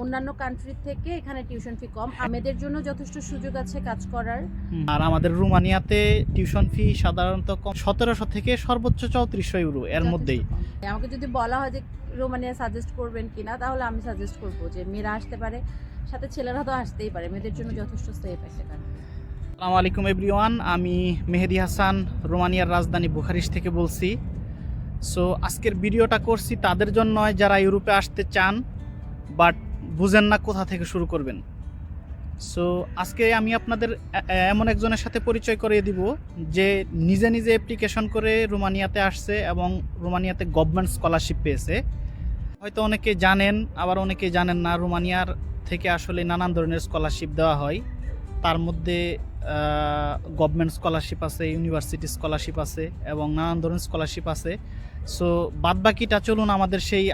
অন্যান্য কান্ট্রি থেকে এখানে টিউশন ফি কম, আমাদের জন্য যথেষ্ট সুযোগ আছে কাজ করার। আর আমাদের রোমানিয়াতে টিউশন ফি সাধারণত কম 1700 থেকে সর্বোচ্চ 3400 ইউরো এর যথেষ্ট মধ্যেই। কম। আমাকে যদি বলা হয় যে রোমানিয়া সাজেস্ট করবেন কিনা, তাহলে আমি সাজেস্ট করবো যে মেয়েরা আসতে পারে, সাথে ছেলেরা তো আসতেই পারে, মেয়েদের জন্য যথেষ্ট সেফ একটা কান্ট্রি। আসসালামু আলাইকুম এভরিওয়ান, আমি মেহেদি হাসান রোমানিয়ার রাজধানী বুখারেস্ট থেকে বলছি। সো আজকের ভিডিওটা করছি তাদের জন্য যারা ইউরোপে আসতে চান বাট বুঝেন না কোথা থেকে শুরু করবেন। সো আজকে আমি আপনাদের এমন একজনের সাথে পরিচয় করিয়ে দিব যে নিজে নিজে অ্যাপ্লিকেশন করে রোমানিয়াতে আসছে এবং রোমানিয়াতে গভর্নমেন্ট স্কলারশিপ পেয়েছে। হয়তো অনেকে জানেন, আবার অনেকে জানেন না। রোমানিয়ার থেকে আসলে নানান ধরনের স্কলারশিপ দেওয়া হয়, তার মধ্যে গভর্নমেন্ট স্কলারশিপ আছে, ইউনিভার্সিটি স্কলারশিপ আছে এবং নানান ধরনের স্কলারশিপ আছে। সো বাদবাকিটা চলুন আমাদের সেই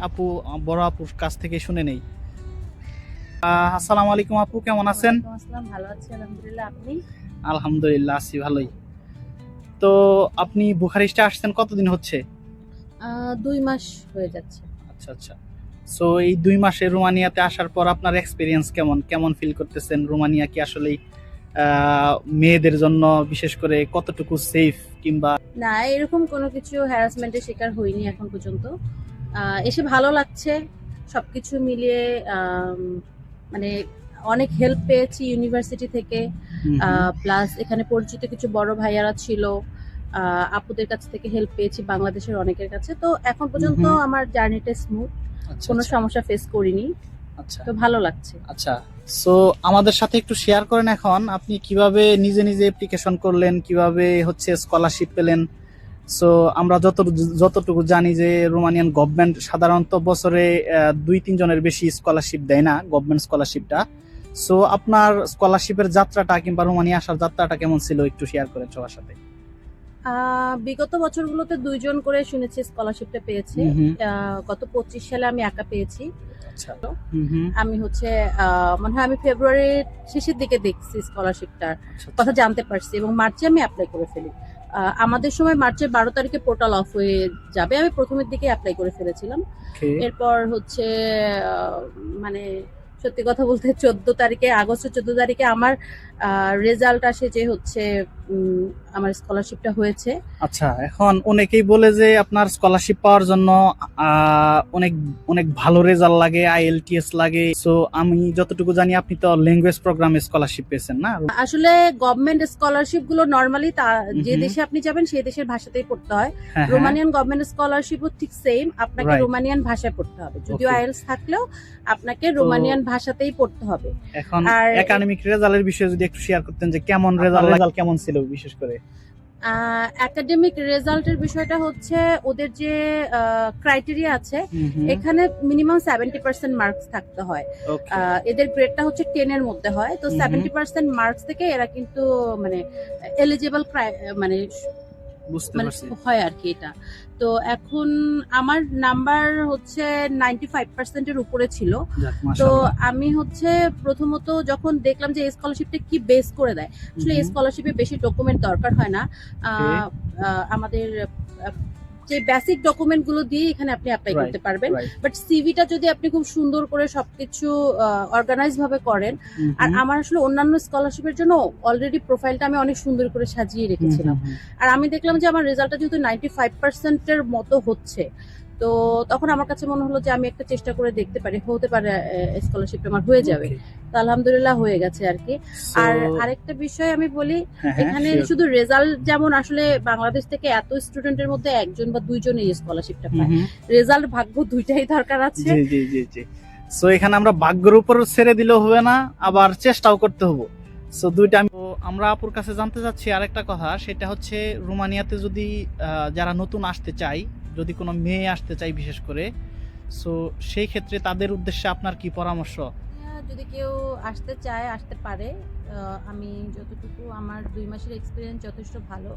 বড় আপুর কাছ থেকে শুনে নেই। আসসালামু আলাইকুম আপু, কেমন আছেন? আসসালাম, ভালো আছি আলহামদুলিল্লাহ। আপনি? আলহামদুলিল্লাহ আছি ভালোই। তো আপনি বুখারেস্টে আসছেন কতদিন হচ্ছে? 2 মাস হয়ে যাচ্ছে। আচ্ছা আচ্ছা। সো এই 2 মাসে রোমানিয়াতে আসার পর আপনার এক্সপিরিয়েন্স কেমন কেমন ফিল করতেছেন? রোমানিয়া কি আসলে মেয়েদের জন্য বিশেষ করে কতটুকু সেফ, কিংবা না, এরকম কোনো কিছু হ্যারাসমেন্টের শিকার হইনি এখন পর্যন্ত। এসে ভালো লাগছে, সবকিছু মিলিয়ে মানে অনেক হেল্প পেয়েছি ইউনিভার্সিটি থেকে, প্লাস এখানে পরিচিত কিছু বড় ভাইয়ারা ছিল, আপুদের কাছ থেকে হেল্প পেয়েছি, বাংলাদেশের অনেকের কাছে। তো এখন পর্যন্ত আমার জার্নিটা স্মুথ, কোনো সমস্যা ফেস করিনি। আচ্ছা তো ভালো লাগছে। আচ্ছা। সো আমাদের সাথে একটু শেয়ার করেন এখন আপনি কিভাবে নিজে নিজে অ্যাপ্লিকেশন করলেন, কিভাবে হচ্ছে স্কলারশিপ পেলেন। সো আমরা যতটুকু জানি যে রোমানিয়ান গভর্নমেন্ট সাধারণত বছরে 2-3 জনের বেশি স্কলারশিপ দেয় না, গভর্নমেন্ট স্কলারশিপটা। সো আপনার স্কলারশিপের যাত্রাটা কিংবা রোমানিয়া আসার যাত্রাটা কেমন ছিল একটু শেয়ার করেন সবার সাথে। বিগত বছরগুলোতে 2 জন করে শুনেছি স্কলারশিপটা পেয়েছে। গত 25 সালে আমি একা পেয়েছি। আচ্ছা। আমি হচ্ছে মনে হয় আমি ফেব্রুয়ারির শেষের দিকে দেখছি স্কলারশিপটার কথা জানতে পারছি, এবং মার্চে আমি অ্যাপ্লাই করে ফেলি। আমাদের সময় মার্চের 12 তারিখে পোর্টাল অফ হয়ে যাবে, আমি প্রথমের দিকে অ্যাপ্লাই করে ফেলেছিলাম। এরপর হচ্ছে মানে সত্যি কথা বলতে 14 তারিখে, আগস্টের 14 তারিখে আমার রেজাল্ট আসে যে হচ্ছে আমার স্কলারশিপটা হয়েছে। আচ্ছা, এখন অনেকেই বলে যে আপনার স্কলারশিপ পাওয়ার জন্য অনেক অনেক ভালো রেজাল্ট লাগে, আইএলটিএস লাগে। সো আমি যতটুকু জানি আপনি তো ল্যাঙ্গুয়েজ প্রোগ্রামে স্কলারশিপ পেয়েছেন না? আসলে গভর্নমেন্ট স্কলারশিপ গুলো নরমালি যে দেশে আপনি যাবেন সেই দেশের ভাষাতেই পড়তে হয়। রোমানিয়ান গভর্নমেন্ট স্কলারশিপও ঠিক সেম, আপনাকে রোমানিয়ান ভাষায় পড়তে হবে, যদিও আইএলটিএস থাকলেও আপনাকে রোমানিয়ান ভাষাতেই পড়তে হবে। এখন একাডেমিক রেজাল্টের বিষয়ে যদি একটু শেয়ার করতেন যে কেমন রেজাল্ট কেমন ছিল বিশেষ করে। একাডেমিক রেজাল্টের বিষয়টা হচ্ছে ওদের যে ক্রাইটেরিয়া আছে, এখানে মিনিমাম 70% মার্কস থাকতে হয়। এদের গ্রেডটা হচ্ছে 10 এর মধ্যে হয়, তো 70% মার্কস থেকে এরা কিন্তু মানে এলিজিবল মানে হয় আর কি এটা। তো এখন আমার নাম্বার হচ্ছে 95% এর উপরে ছিল। তো আমি হচ্ছে প্রথমত যখন দেখলাম যে এই স্কলারশিপটা কি বেস করে দেয়, আসলে এই স্কলারশিপে বেশি ডকুমেন্ট দরকার হয় না। আমাদের যে বেসিক ডকুমেন্ট গুলো দিয়ে এখানে আপনি অ্যাপ্লাই করতে পারবেন, বাট সিভিটা যদি আপনি খুব সুন্দর করে সবকিছু অর্গানাইজ ভাবে করেন। আর আমার আসলে অন্যান্য স্কলারশিপের জন্য অলরেডি প্রোফাইলটা আমি অনেক সুন্দর করে সাজিয়ে রেখেছিলাম, আর আমি দেখলাম যে আমার রেজাল্টটা যেহেতু 95% এর মতো হচ্ছে, তো তখন আমার কাছে মনে হলো যে আমি একটা চেষ্টা করে দেখতে পারি, হতে পারে স্কলারশিপটা আমার হয়ে যাবে। তো আলহামদুলিল্লাহ হয়ে গেছে আর কি। আর আরেকটা বিষয় আমি বলি, এখানে শুধু রেজাল্ট যেমন আসলে বাংলাদেশ থেকে এত স্টুডেন্টের মধ্যে 1 বা 2 জন এই স্কলারশিপটা পায়, রেজাল্ট ভাগ্য দুইটাই দরকার আছে। জি জি জি। সো এখানে আমরা ভাগ্যের উপর ছেড়ে দিলেও হবে না, আবার চেষ্টাও করতে হবে। সো দুইটা আমরা আপুর কাছে জানতে চাচ্ছি আরেকটা কথা, সেটা হচ্ছে রোমানিয়াতে যদি যারা নতুন আসতে চায়, যদি কোনো মেয়ে আসতে চায় বিশেষ করে, সো সেই ক্ষেত্রে তাদের উদ্দেশ্যে আপনার কি পরামর্শ? যদি কেউ আসতে চায় আসতে পারে। আমি যতটুকু, আমার 2 মাসের এক্সপিরিয়েন্স যথেষ্ট ভালো।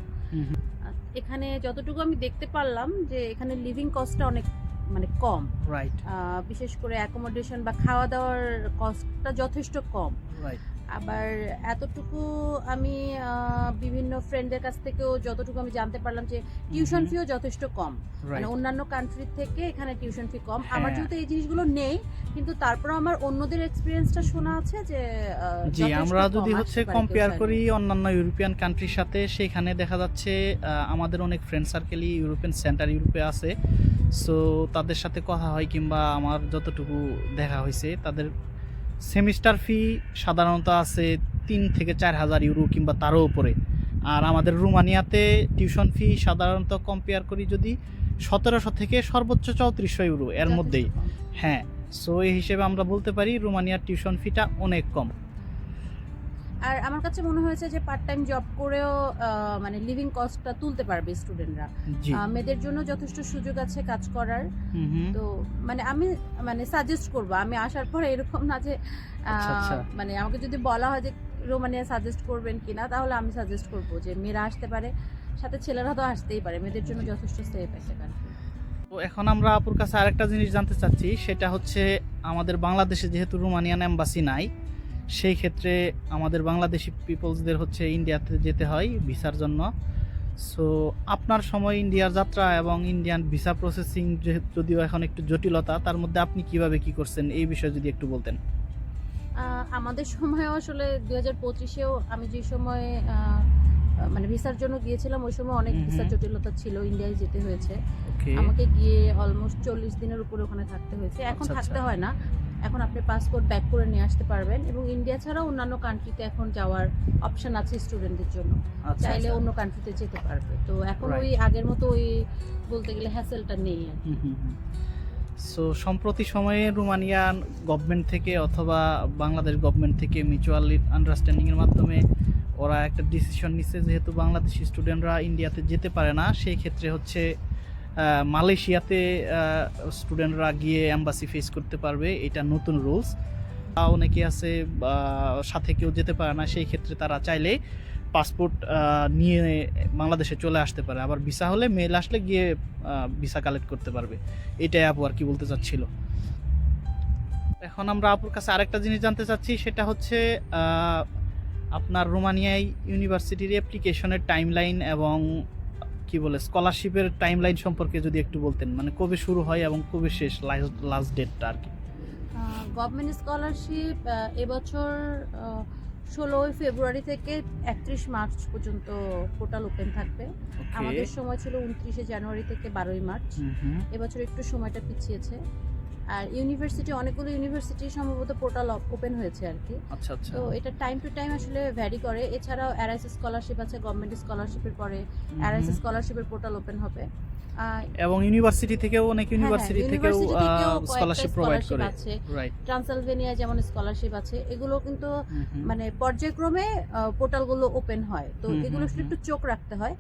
এখানে যতটুকু আমি দেখতে পারলাম যে এখানে লিভিং কস্টটা অনেক মানে কম, রাইট। বিশেষ করে অ্যাকোমোডেশন বা খাওয়া দাওয়ার কস্টটা যথেষ্ট কম। আবার এতটুকু আমি বিভিন্ন ফ্রেন্ডের কাছ থেকেও যতটুকু আমি জানতে পারলাম যে টিউশন ফিও যথেষ্ট কম, মানে অন্যান্য কান্ট্রি থেকে এখানে টিউশন ফি কম। আমার যেহেতু এই জিনিসগুলো নেই, কিন্তু তারপর আমার অন্যদের এক্সপিরিয়েন্সটা শোনা আছে যে জি, আমরা যদি হচ্ছে কম্পেয়ার করি অন্যান্য ইউরোপিয়ান কান্ট্রির সাথে, সেখানে দেখা যাচ্ছে আমাদের অনেক ফ্রেন্ড সার্কেলই ইউরোপিয়ান সেন্টার ইউরোপে আছে। সো তাদের সাথে কথা হয় কিংবা আমার যতটুকু দেখা হয়েছে, তাদের সেমিস্টার ফি সাধারণত আছে 3 থেকে 4,000 ইউরো কিংবা তারও উপরে। আর আমাদের রোমানিয়াতে টিউশন ফি সাধারণত কম্পেয়ার করি যদি 1700 থেকে সর্বোচ্চ 3400 ইউরো এর মধ্যেই। হ্যাঁ, সো এই হিসেবে আমরা বলতে পারি রোমানিয়ার টিউশন ফিটা অনেক কম। আর আমার কাছে মনে হয়েছে যে পার্ট টাইম জব করেও মানে লিভিং কস্টটা তুলতে পারবে স্টুডেন্টরা। মেয়েদের জন্য যথেষ্ট সুযোগ আছে কাজ করার। তো মানে আমি মানে সাজেস্ট করব, আমি আসার পরে এরকম না যে মানে আমাকে যদি বলা হয় যে রোমানিয়া সাজেস্ট করবেন কিনা, তাহলে আমি সাজেস্ট করব যে মেয়েরা আসতে পারে, সাথে ছেলেরা তো আসতেই পারে, মেয়েদের জন্য যথেষ্ট সেফ একটা কান্ট্রি। তো এখন আমরা আপুর কাছে আরেকটা জিনিস জানতে চাচ্ছি, সেটা হচ্ছে আমাদের বাংলাদেশে যেহেতু রোমানিয়ান এম্বাসি নাই, সেই ক্ষেত্রে আমাদের বাংলাদেশি পিপলসদের হচ্ছে ইন্ডিয়াতে যেতে হয় ভিসার জন্য। সো আপনার সময় ইন্ডিয়ার যাত্রা এবং ইন্ডিয়ান ভিসা প্রসেসিং যদিও এখন একটু জটিলতা, তার মধ্যে আপনি কিভাবে কি করছেন এই বিষয়ে যদি একটু বলতেন। আমাদের সময়ও আসলে 2025-এও আমি যে সময় মানে ভিসার জন্য গিয়েছিলাম, ওই সময় অনেক ভিসার জটিলতা ছিল, ইন্ডিয়ায় যেতে হয়েছে। আমাকে গিয়ে অলমোস্ট 40 দিনের উপরে ওখানে থাকতে হয়েছে। এখন থাকতে হয় না, এখন আপনি পাসপোর্ট ব্যাক করে নিয়ে আসতে পারবেন, এবং ইন্ডিয়া ছাড়াও অন্যান্য কান্ট্রিতে এখন যাওয়ার অপশন আছে স্টুডেন্টদের জন্য, চাইলে অন্য কান্ট্রিতে যেতে পারবে। তো এখন ওই আগের মতো ওই বলতে গেলে হ্যাসেলটা নেই আর কি। সো সম্প্রতি সময়ে রোমানিয়ান গভর্নমেন্ট থেকে অথবা বাংলাদেশ গভর্নমেন্ট থেকে মিউচুয়াল আন্ডারস্ট্যান্ডিংয়ের মাধ্যমে ওরা একটা ডিসিশন নিচ্ছে, যেহেতু বাংলাদেশি স্টুডেন্টরা ইন্ডিয়াতে যেতে পারে না, সেই ক্ষেত্রে হচ্ছে মালয়েশিয়াতে স্টুডেন্টরা গিয়ে এম্বাসি ফেস করতে পারবে, এটা নতুন রুলস। অনেকে আছে সাথে কেউ যেতে পারে না, সেই ক্ষেত্রে তারা চাইলে পাসপোর্ট নিয়ে বাংলাদেশে চলে আসতে পারে, আবার ভিসা হলে মেল আসলে গিয়ে ভিসা কালেক্ট করতে পারবে। এটাই আপু আর কি বলতে চাচ্ছিল। এখন আমরা আপুর কাছে আরেকটা জিনিস জানতে চাচ্ছি, সেটা হচ্ছে আপনার রোমানিয়ায় ইউনিভার্সিটির অ্যাপ্লিকেশনের টাইমলাইন এবং কি বলে স্কলারশিপের টাইমলাইন সম্পর্কে যদি একটু বলতেন, মানে কবে শুরু হয় এবং কবে শেষ, লাস্ট ডেটটা আর কি। গভর্নমেন্ট স্কলারশিপ এবছর 16 ফেব্রুয়ারি থেকে 31 মার্চ পর্যন্ত পোর্টাল ওপেন থাকবে। আমাদের সময় ছিল 29 জানুয়ারি থেকে 12 মার্চ। এবছর একটু সময়টা পিছিয়েছে। আর ইউনিভার্সিটি, অনেকগুলো ইউনিভার্সিটি সম্ভবত পোর্টাল ওপেন হয়েছে আর কি। তো এটা টাইম টু টাইম আসলে ভ্যারি করে। এছাড়াও আরআইএস স্কলারশিপ আছে, গভর্নমেন্ট স্কলারশিপের পরে আরআইএস স্কলারশিপের পোর্টাল ওপেন হবে। এবং ইউনিভার্সিটি থেকেও অনেক ইউনিভার্সিটি থেকেও স্কলারশিপ প্রোভাইড করে। রাইট, ট্রান্সলভেনিয়া যেমন স্কলারশিপ আছে, এগুলো কিন্তু মানে পর্যায়ক্রমে পোর্টালগুলো ওপেন হয়। তো এগুলো আসলে একটু চোখ রাখতে হয়।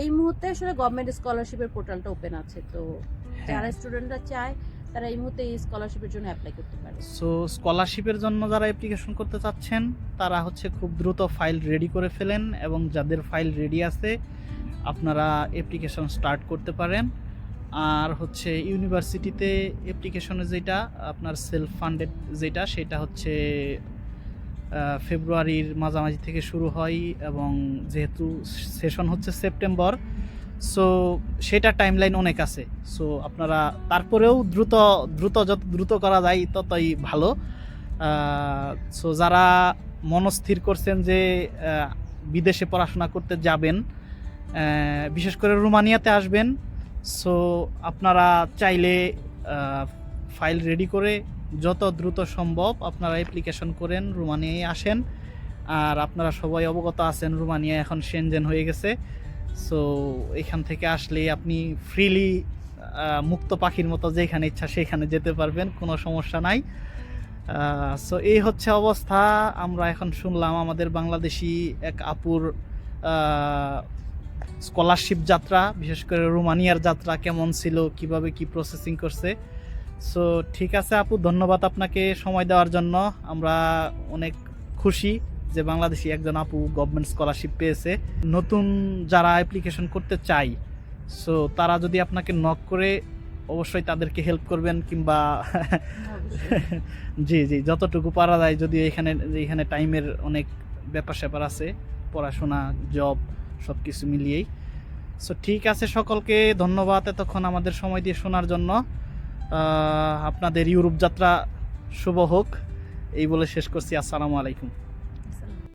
এই মুহূর্তে আসলে গভর্নমেন্ট স্কলারশিপের পোর্টালটা ওপেন আছে। তো যারা স্টুডেন্টরা চায় তারা এই মুহূর্তে এই স্কলারশিপের জন্য অ্যাপ্লাই করতে পারে। সো স্কলারশিপের জন্য যারা অ্যাপ্লিকেশন করতে চাচ্ছেন, তারা হচ্ছে খুব দ্রুত ফাইল রেডি করে ফেলেন, এবং যাদের ফাইল রেডি আছে আপনারা অ্যাপ্লিকেশন স্টার্ট করতে পারেন। আর হচ্ছে ইউনিভার্সিটিতে অ্যাপ্লিকেশনে যেটা আপনার সেলফ ফান্ডেড যেটা, সেটা হচ্ছে ফেব্রুয়ারির মাঝামাঝি থেকে শুরু হয়, এবং যেহেতু সেশন হচ্ছে সেপ্টেম্বর, সো সেটা টাইমলাইন অনেক আছে। সো আপনারা তারপরেও যত দ্রুত করা যায় ততই ভালো। সো যারা মনস্থির করছেন যে বিদেশে পড়াশোনা করতে যাবেন, বিশেষ করে রোমানিয়াতে আসবেন, সো আপনারা চাইলে ফাইল রেডি করে যত দ্রুত সম্ভব আপনারা অ্যাপ্লিকেশন করেন, রোমানিয়ায় আসেন। আর আপনারা সবাই অবগত আছেন রোমানিয়া এখন সেনজেন হয়ে গেছে। সো এখান থেকে আসলে আপনি ফ্রিলি মুক্ত পাখির মতো যেখানে ইচ্ছা সেখানে যেতে পারবেন, কোনো সমস্যা নাই। সো এই হচ্ছে অবস্থা। আমরা এখন শুনলাম আমাদের বাংলাদেশি এক আপুর স্কলারশিপ যাত্রা, বিশেষ করে রোমানিয়ার যাত্রা কেমন ছিল, কিভাবে কি প্রসেসিং করছে। সো ঠিক আছে আপু, ধন্যবাদ আপনাকে সময় দেওয়ার জন্য। আমরা অনেক খুশি যে বাংলাদেশি একজন আপু গভর্নমেন্ট স্কলারশিপ পেয়েছে। নতুন যারা অ্যাপ্লিকেশন করতে চাই, সো তারা যদি আপনাকে নক করে অবশ্যই তাদেরকে হেল্প করবেন, কিংবা জি জি যতটুকু পারা যায়, যদিও এখানে টাইমের অনেক ব্যাপার স্যাপার আছে, পড়াশোনা, জব সব কিছু মিলিয়েই। সো ঠিক আছে, সকলকে ধন্যবাদ এতক্ষণ আমাদের সময় দিয়ে শোনার জন্য। আপনাদের ইউরোপ যাত্রা শুভ হোক, এই বলে শেষ করছি। আসসালামু আলাইকুম।